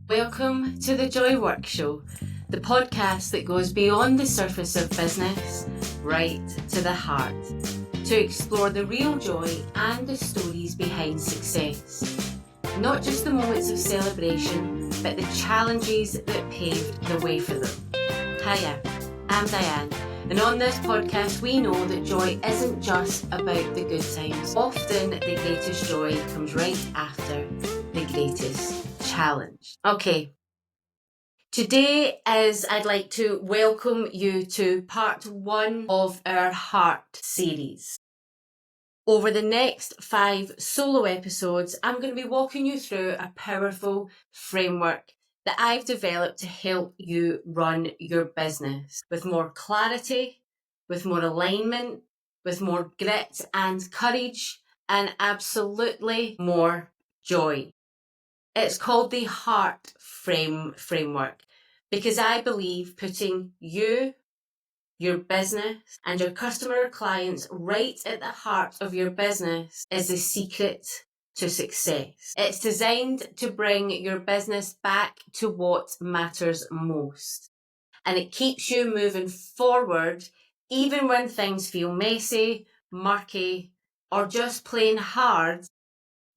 Welcome to the Joy Workshow, the podcast that goes beyond the surface of business, right to the heart, to explore the real joy and the stories behind success. Not just the moments of celebration, but the challenges that paved the way for them. Hiya, I'm Diane, and on this podcast we know that joy isn't just about the good times. Often the greatest joy comes right after the greatest challenge. Okay, today I'd like to welcome you to part 1 of our Heart series. Over the next 5 solo episodes, I'm going to be walking you through a powerful framework that I've developed to help you run your business with more clarity, with more alignment, with more grit and courage, and absolutely more joy. It's called the Heart Framework because I believe putting you, your business, and your customer or clients right at the heart of your business is the secret to success. It's designed to bring your business back to what matters most. And it keeps you moving forward even when things feel messy, murky, or just plain hard.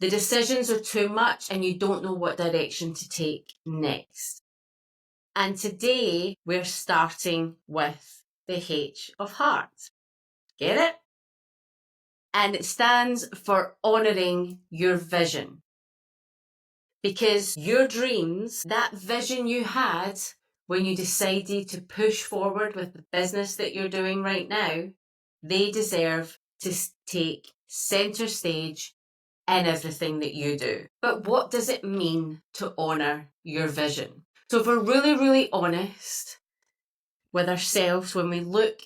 The decisions are too much and you don't know what direction to take next. And today we're starting with the H of heart. Get it? And it stands for honouring your vision. Because your dreams, that vision you had when you decided to push forward with the business that you're doing right now, they deserve to take centre stage in everything that you do. But what does it mean to honour your vision? So if we're really honest with ourselves when we look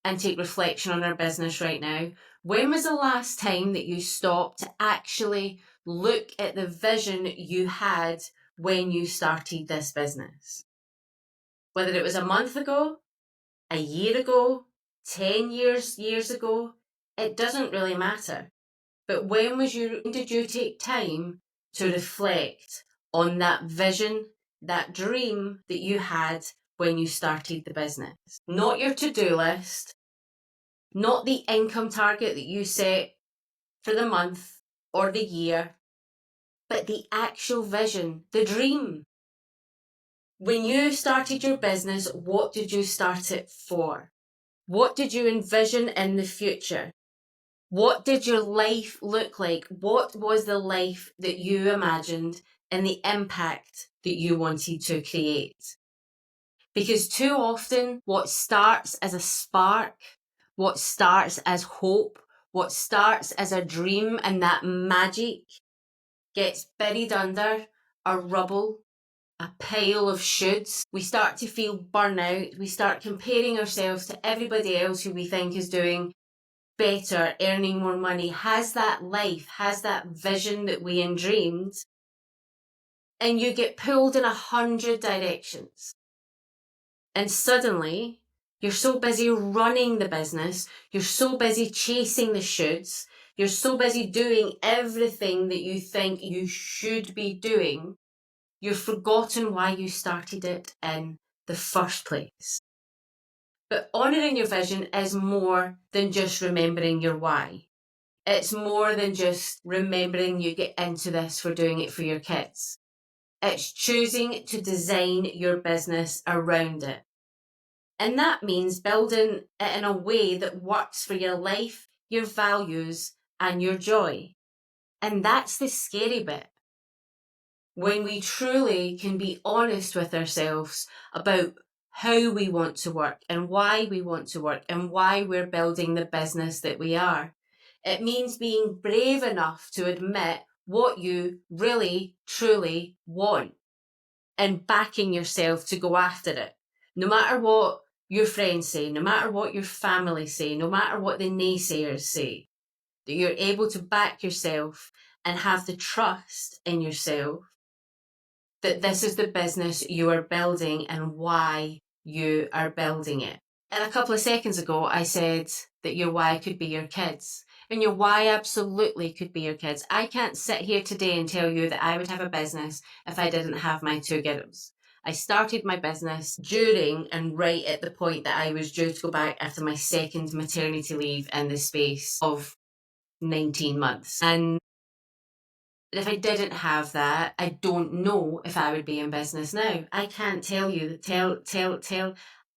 and take reflection on our business right now, when was the last time that you stopped to actually look at the vision you had when you started this business? Whether it was a month ago, a year ago, 10 years ago, it doesn't really matter. But when did you take time to reflect on that vision, that dream that you had when you started the business? Not your to-do list, not the income target that you set for the month or the year, but the actual vision, the dream. When you started your business, what did you start it for? What did you envision in the future? What did your life look like? What was the life that you imagined and the impact that you wanted to create? Because too often, what starts as a spark, what starts as hope, what starts as a dream and that magic gets buried under a rubble, a pile of shoulds. We start to feel burnout. We start comparing ourselves to everybody else who we think is doing better, earning more money, has that life, has that vision that we dreamed, and you get pulled in 100 directions. And suddenly, you're so busy running the business, you're so busy chasing the shoulds, you're so busy doing everything that you think you should be doing, you've forgotten why you started it in the first place. But honouring your vision is more than just remembering your why. It's more than just remembering you get into this for doing it for your kids. It's choosing to design your business around it. And that means building it in a way that works for your life, your values, and your joy. And that's the scary bit. When we truly can be honest with ourselves about how we want to work and why we want to work and why we're building the business that we are. It means being brave enough to admit what you really, truly want and backing yourself to go after it. No matter what your friends say, no matter what your family say, no matter what the naysayers say, that you're able to back yourself and have the trust in yourself that this is the business you are building and why you are building it. And a couple of seconds ago, I said that your why could be your kids. And your why absolutely could be your kids. I can't sit here today and tell you that I would have a business if I didn't have my two kiddos. I started my business during and right at the point that I was due to go back after my second maternity leave in the space of 19 months. And if I didn't have that, I don't know if I would be in business now. I can't tell you,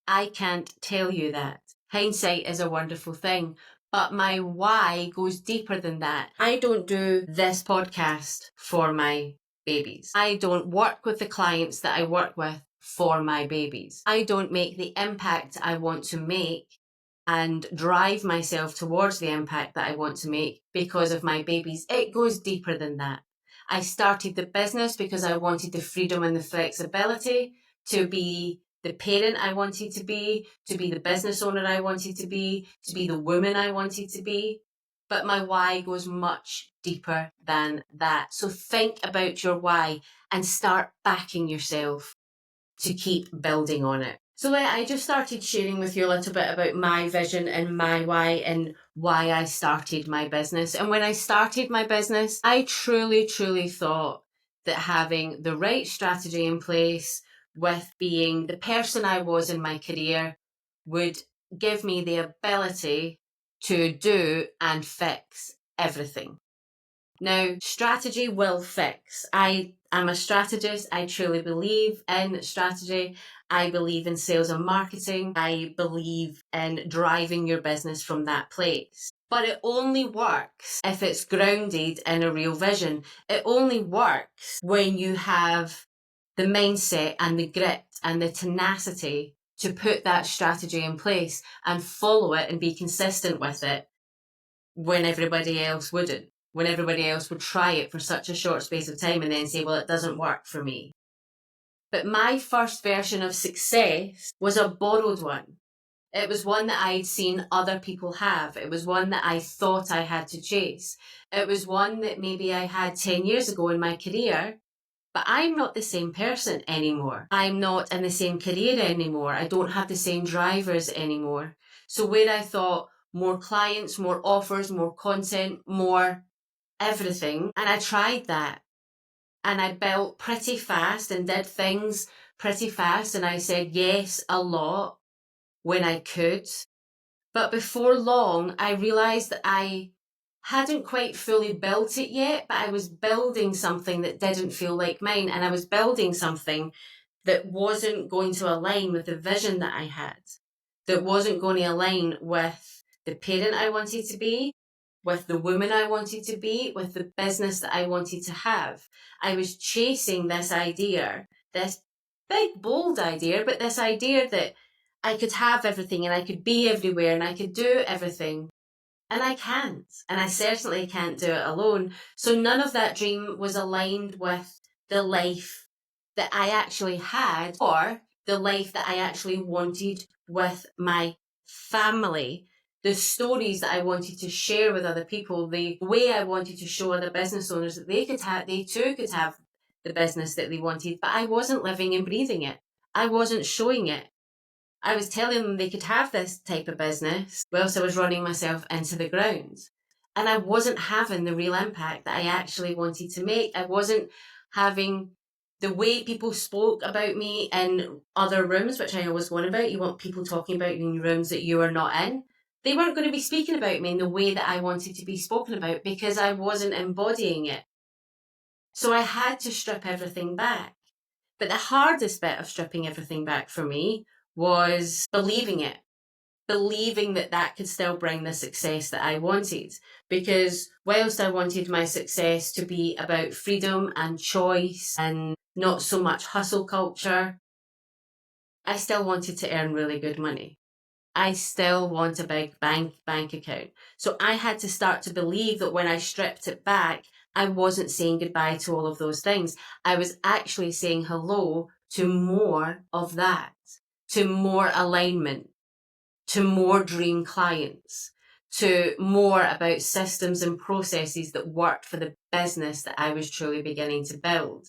I can't tell you that. Hindsight is a wonderful thing, but my why goes deeper than that. I don't do this podcast for my babies. I don't work with the clients that I work with for my babies. I don't make the impact I want to make and drive myself towards the impact that I want to make because of my babies. It goes deeper than that. I started the business because I wanted the freedom and the flexibility to be the parent I wanted to be the business owner I wanted to be the woman I wanted to be. But my why goes much deeper than that. So think about your why and start backing yourself to keep building on it. So I just started sharing with you a little bit about my vision and my why and why I started my business. And when I started my business, I truly, truly thought that having the right strategy in place with being the person I was in my career would give me the ability to do and fix everything. Now, strategy will fix. I am a strategist. I truly believe in strategy. I believe in sales and marketing. I believe in driving your business from that place. But it only works if it's grounded in a real vision. It only works when you have the mindset and the grit and the tenacity to put that strategy in place and follow it and be consistent with it when everybody else wouldn't, when everybody else would try it for such a short space of time and then say, well, it doesn't work for me. But my first version of success was a borrowed one. It was one that I'd seen other people have. It was one that I thought I had to chase. It was one that maybe I had 10 years ago in my career, but I'm not the same person anymore. I'm not in the same career anymore. I don't have the same drivers anymore. So where I thought more clients, more offers, more content, more everything, and I tried that. And I built pretty fast and did things pretty fast. And I said yes a lot when I could. But before long, I realized that I hadn't quite fully built it yet, but I was building something that didn't feel like mine. And I was building something that wasn't going to align with the vision that I had, that wasn't going to align with the parent I wanted to be, with the woman I wanted to be, with the business that I wanted to have. I was chasing this idea, this big, bold idea, but this idea that I could have everything and I could be everywhere and I could do everything. And I can't. And I certainly can't do it alone. So none of that dream was aligned with the life that I actually had or the life that I actually wanted with my family. The stories that I wanted to share with other people, the way I wanted to show other business owners that they too could have the business that they wanted, but I wasn't living and breathing it. I wasn't showing it. I was telling them they could have this type of business whilst I was running myself into the ground. And I wasn't having the real impact that I actually wanted to make. I wasn't having the way people spoke about me in other rooms, which I always want about. You want people talking about you in rooms that you are not in. They weren't going to be speaking about me in the way that I wanted to be spoken about because I wasn't embodying it. So I had to strip everything back. But the hardest bit of stripping everything back for me was believing it, believing that that could still bring the success that I wanted. Because whilst I wanted my success to be about freedom and choice and not so much hustle culture, I still wanted to earn really good money. I still want a big bank account. So I had to start to believe that when I stripped it back, I wasn't saying goodbye to all of those things. I was actually saying hello to more of that, to more alignment, to more dream clients, to more about systems and processes that worked for the business that I was truly beginning to build.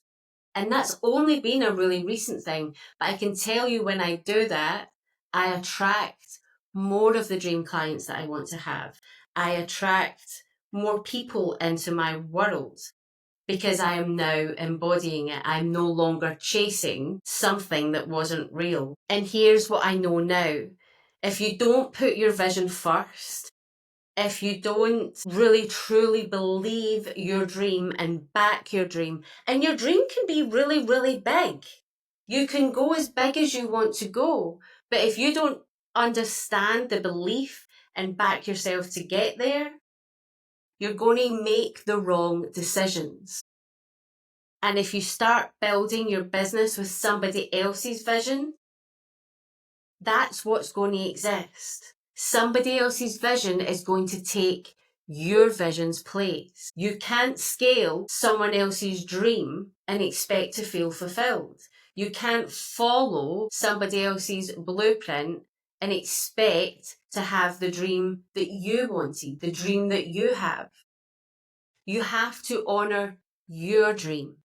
And that's only been a really recent thing. But I can tell you when I do that, I attract more of the dream clients that I want to have. I attract more people into my world because I am now embodying it. I'm no longer chasing something that wasn't real. And here's what I know now. If you don't put your vision first, if you don't really truly believe your dream and back your dream, and your dream can be really, really big. You can go as big as you want to go. But if you don't understand the belief and back yourself to get there, you're going to make the wrong decisions. And if you start building your business with somebody else's vision, that's what's going to exist. Somebody else's vision is going to take your vision's place. You can't scale someone else's dream and expect to feel fulfilled. You can't follow somebody else's blueprint and expect to have the dream that you wanted, the dream that you have. You have to honor your dream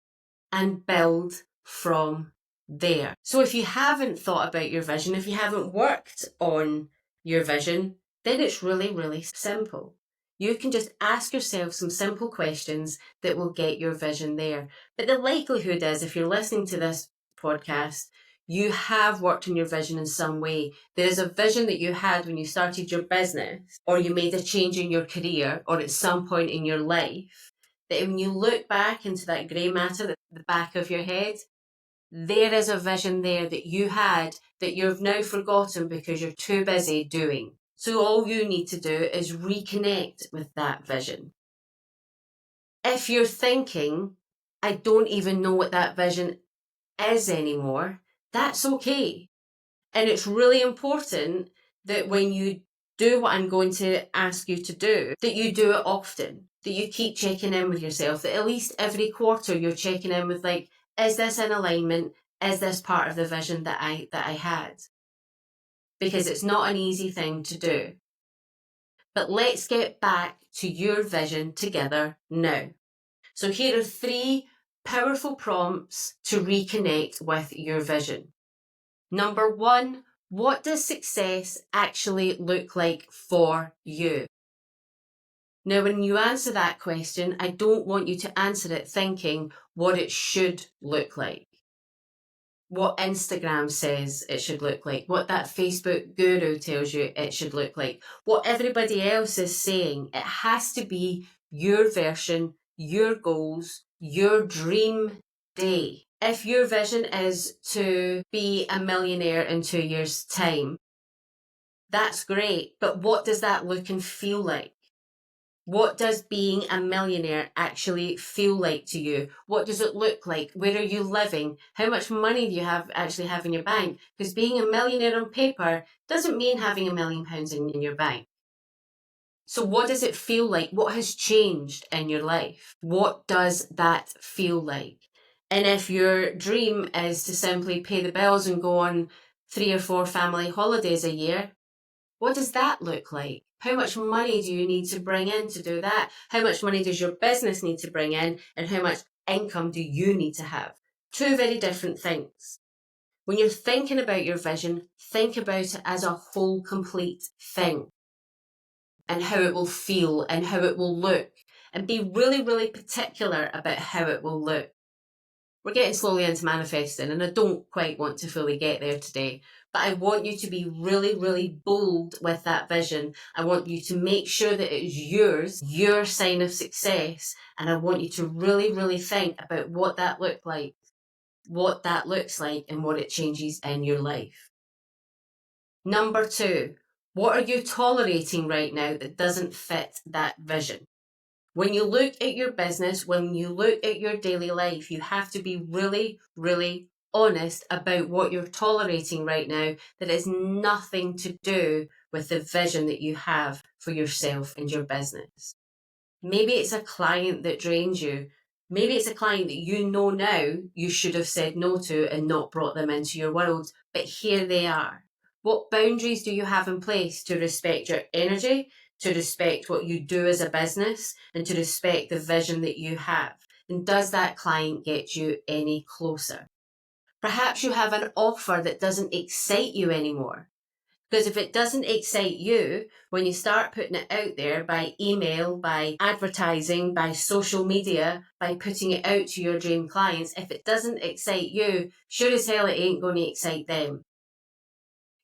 and build from there. So if you haven't thought about your vision, if you haven't worked on your vision, then it's really, really simple. You can just ask yourself some simple questions that will get your vision there. But the likelihood is, if you're listening to this podcast, you have worked on your vision in some way. There is a vision that you had when you started your business, or you made a change in your career, or at some point in your life, that when you look back into that grey matter at the back of your head, there is a vision there that you had that you've now forgotten because you're too busy doing. So all you need to do is reconnect with that vision. If you're thinking, I don't even know what that vision is anymore, that's okay. And it's really important that when you do what I'm going to ask you to do, that you do it often, that you keep checking in with yourself, that at least every quarter you're checking in with, like, is this in alignment? Is this part of the vision that I had? Because it's not an easy thing to do. But let's get back to your vision together now. So here are 3 powerful prompts to reconnect with your vision. Number 1, what does success actually look like for you? Now, when you answer that question, I don't want you to answer it thinking what it should look like, what Instagram says it should look like, what that Facebook guru tells you it should look like, what everybody else is saying. It has to be your version, your goals, your dream day. If your vision is to be a millionaire in 2 years' time, that's great. But what does that look and feel like? What does being a millionaire actually feel like to you? What does it look like? Where are you living? How much money do you actually have in your bank? Because being a millionaire on paper doesn't mean having £1 million in your bank. So what does it feel like? What has changed in your life? What does that feel like? And if your dream is to simply pay the bills and go on 3 or 4 family holidays a year, what does that look like? How much money do you need to bring in to do that? How much money does your business need to bring in? And how much income do you need to have? 2 very different things. When you're thinking about your vision, think about it as a whole, complete thing, and how it will feel and how it will look, and be really, really particular about how it will look. We're getting slowly into manifesting, and I don't quite want to fully get there today, but I want you to be really, really bold with that vision. I want you to make sure that it's yours, your sign of success, and I want you to really, really think about what that looks like, and what it changes in your life. Number 2, what are you tolerating right now that doesn't fit that vision? When you look at your business, when you look at your daily life, you have to be really, really honest about what you're tolerating right now that has nothing to do with the vision that you have for yourself and your business. Maybe it's a client that drains you. Maybe it's a client that you know now you should have said no to and not brought them into your world, but here they are. What boundaries do you have in place to respect your energy, to respect what you do as a business, and to respect the vision that you have? And does that client get you any closer? Perhaps you have an offer that doesn't excite you anymore. Because if it doesn't excite you, when you start putting it out there by email, by advertising, by social media, by putting it out to your dream clients, if it doesn't excite you, sure as hell it ain't going to excite them.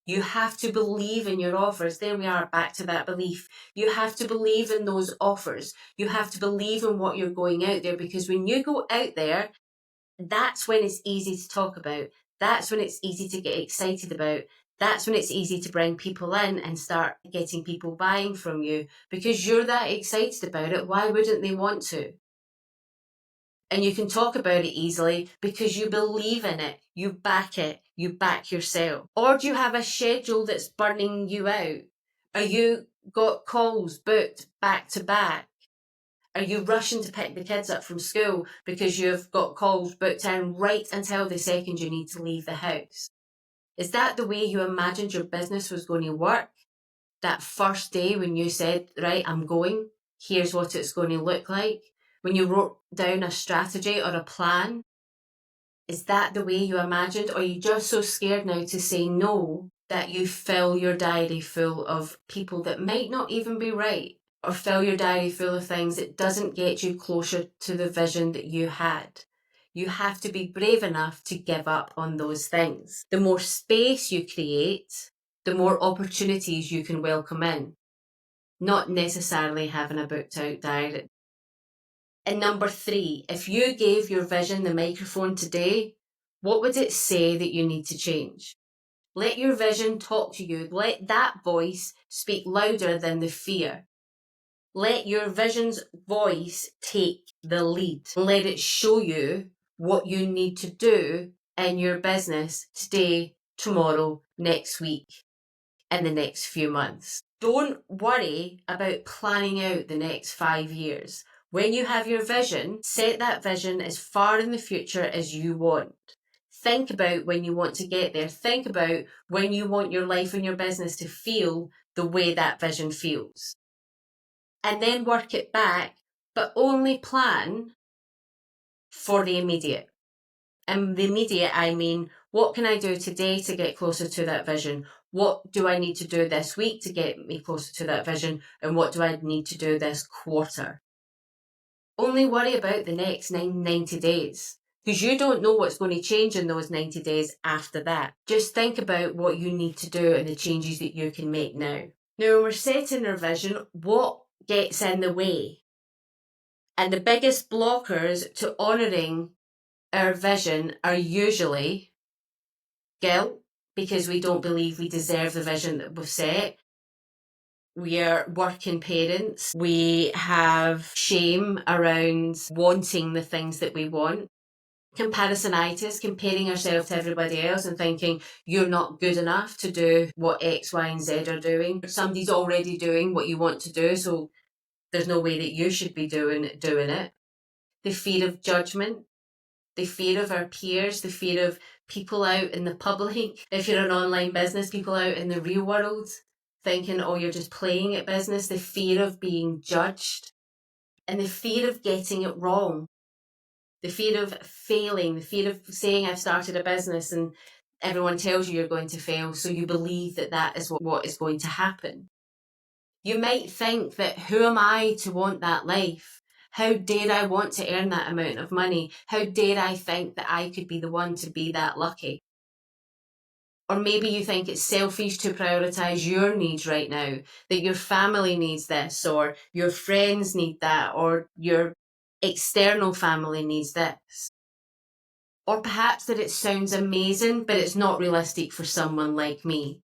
You have to believe in your offers. There we are, back to that belief. You have to believe in those offers. You have to believe in what you're going out there, because when you go out there, that's when it's easy to talk about. That's when it's easy to get excited about. That's when it's easy to bring people in and start getting people buying from you, because you're that excited about it. Why wouldn't they want to? And you can talk about it easily because you believe in it, you back yourself. Or do you have a schedule that's burning you out? Are you got calls booked back to back? Are you rushing to pick the kids up from school because you've got calls booked in right until the second you need to leave the house? Is that the way you imagined your business was going to work? That first day when you said, right, I'm going, here's what it's going to look like. When you wrote down a strategy or a plan, is that the way you imagined? Or are you just so scared now to say no that you fill your diary full of people that might not even be right? Or fill your diary full of things that doesn't get you closer to the vision that you had? You have to be brave enough to give up on those things. The more space you create, the more opportunities you can welcome in. Not necessarily having a booked out diary. And number 3, if you gave your vision the microphone today, what would it say that you need to change? Let your vision talk to you. Let that voice speak louder than the fear. Let your vision's voice take the lead. Let it show you what you need to do in your business today, tomorrow, next week, in the next few months. Don't worry about planning out the next 5 years. When you have your vision, set that vision as far in the future as you want. Think about when you want to get there. Think about when you want your life and your business to feel the way that vision feels. And then work it back, but only plan for the immediate. And the immediate, I mean, what can I do today to get closer to that vision? What do I need to do this week to get me closer to that vision? And what do I need to do this quarter? Only worry about the next 90 days, because you don't know what's going to change in those 90 days after that. Just think about what you need to do and the changes that you can make now. Now, when we're setting our vision, what gets in the way? And the biggest blockers to honouring our vision are usually guilt, because we don't believe we deserve the vision that we've set. We are working parents. We have shame around wanting the things that we want. Comparisonitis, comparing ourselves to everybody else and thinking you're not good enough to do what X, Y, and Z are doing. Somebody's already doing what you want to do, so there's no way that you should be doing it. The fear of judgment, the fear of our peers, the fear of people out in the public. If you're an online business, people out in the real world thinking, oh, you're just playing at business. The fear of being judged and the fear of getting it wrong. The fear of failing, the fear of saying I've started a business and everyone tells you you're going to fail, so you believe that that is what is going to happen. You might think that, who am I to want that life? How dare I want to earn that amount of money? How dare I think that I could be the one to be that lucky? Or maybe you think it's selfish to prioritise your needs right now, that your family needs this, or your friends need that, or your external family needs this. Or perhaps that it sounds amazing, but it's not realistic for someone like me.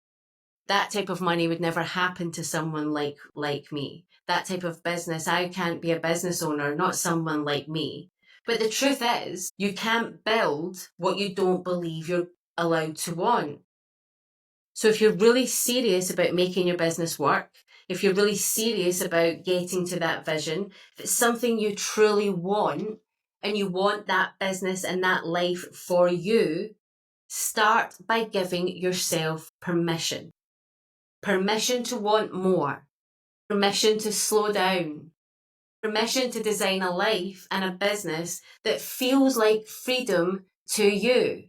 That type of money would never happen to someone like me. That type of business, I can't be a business owner, not someone like me. But the truth is, you can't build what you don't believe you're allowed to want. So if you're really serious about making your business work, if you're really serious about getting to that vision, if it's something you truly want and you want that business and that life for you, start by giving yourself permission. Permission to want more. Permission to slow down. Permission to design a life and a business that feels like freedom to you.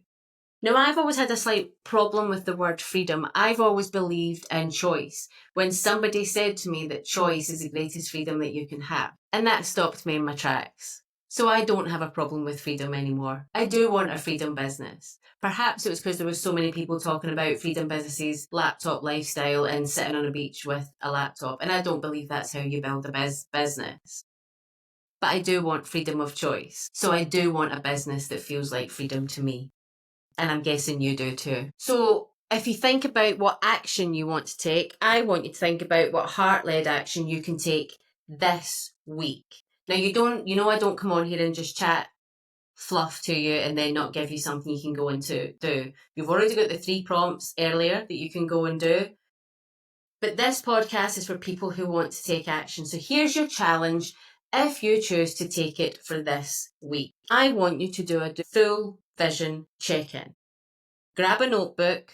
Now, I've always had a slight problem with the word freedom. I've always believed in choice. When somebody said to me that choice is the greatest freedom that you can have, and that stopped me in my tracks. So I don't have a problem with freedom anymore. I do want a freedom business. Perhaps it was because there were so many people talking about freedom businesses, laptop lifestyle, and sitting on a beach with a laptop. And I don't believe that's how you build a business. But I do want freedom of choice. So I do want a business that feels like freedom to me. And I'm guessing you do too. So if you think about what action you want to take, I want you to think about what heart-led action you can take this week. Now, I don't come on here and just chat fluff to you and then not give you something you can go into do. You've already got the 3 prompts earlier that you can go and do. But this podcast is for people who want to take action. So here's your challenge if you choose to take it for this week. I want you to do a full vision check-in. Grab a notebook,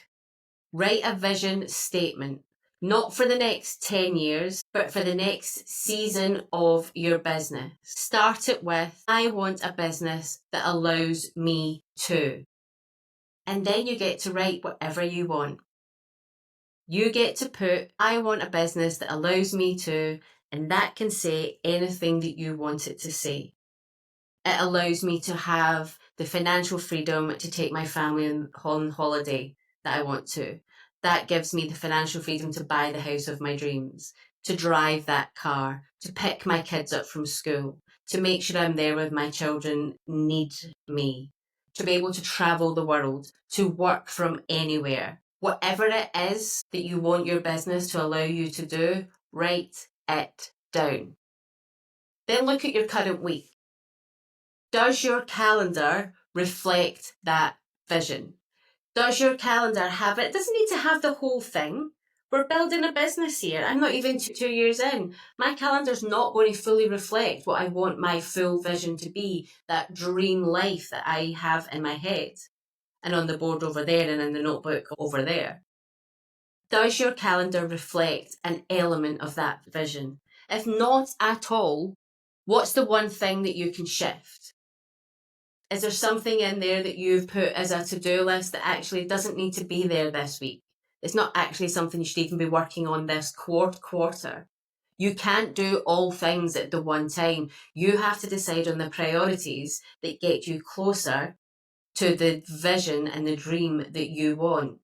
write a vision statement, not for the next 10 years, but for the next season of your business. Start it with, I want a business that allows me to. And then you get to write whatever you want. You get to put, I want a business that allows me to, and that can say anything that you want it to say. It allows me to have the financial freedom to take my family on holiday that I want to. That gives me the financial freedom to buy the house of my dreams, to drive that car, to pick my kids up from school, to make sure I'm there when my children need me, to be able to travel the world, to work from anywhere. Whatever it is that you want your business to allow you to do, write it down. Then look at your current week. Does your calendar reflect that vision? Does your calendar have it? It doesn't need to have the whole thing. We're building a business here. I'm not even 2 years in. My calendar's not going to fully reflect what I want my full vision to be, that dream life that I have in my head and on the board over there and in the notebook over there. Does your calendar reflect an element of that vision? If not at all, what's the one thing that you can shift? Is there something in there that you've put as a to-do list that actually doesn't need to be there this week? It's not actually something you should even be working on this quarter. You can't do all things at the one time. You have to decide on the priorities that get you closer to the vision and the dream that you want.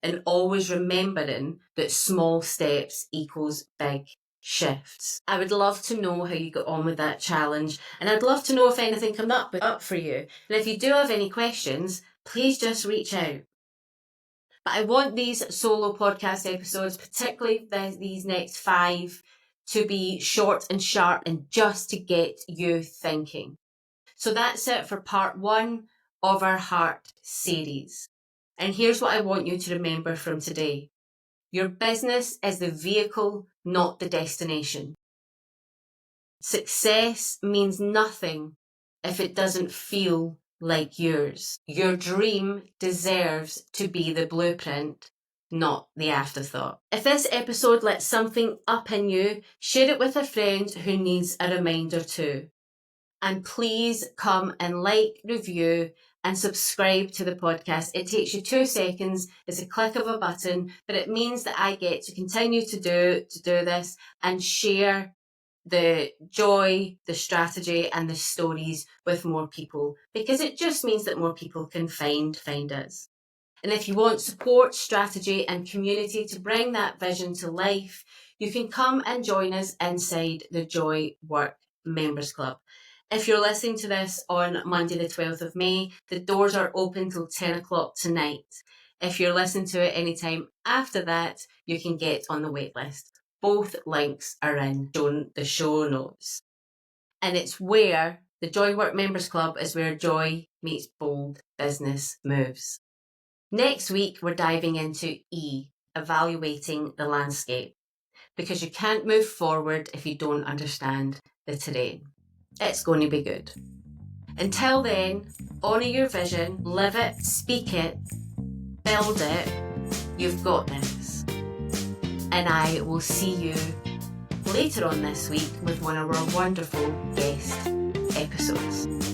And always remembering that small steps equals big shifts. I would love to know how you got on with that challenge, and I'd love to know if anything came up for you. And if you do have any questions, please just reach out. But I want these solo podcast episodes, particularly these next 5, to be short and sharp and just to get you thinking. So that's it for part 1 of our Heart series. And here's what I want you to remember from today. Your business is the vehicle, not the destination. Success means nothing if it doesn't feel like yours. Your dream deserves to be the blueprint, not the afterthought. If this episode lit something up in you, share it with a friend who needs a reminder too. And please come and like, review, and subscribe to the podcast. It takes you 2 seconds. It's a click of a button, but it means that I get to continue to do this and share the joy, the strategy, and the stories with more people, because it just means that more people can find us. And if you want support, strategy, and community to bring that vision to life, you can come and join us inside the Joy Work Members Club. If you're listening to this on Monday the 12th of May, the doors are open till 10 o'clock tonight. If you're listening to it anytime after that, you can get on the wait list. Both links are in the show notes. And it's where the Joy Work Members Club is where joy meets bold business moves. Next week, we're diving into E, evaluating the landscape, because you can't move forward if you don't understand the terrain. It's going to be good. Until then, honour your vision, live it, speak it, build it. You've got this. And I will see you later on this week with one of our wonderful guest episodes.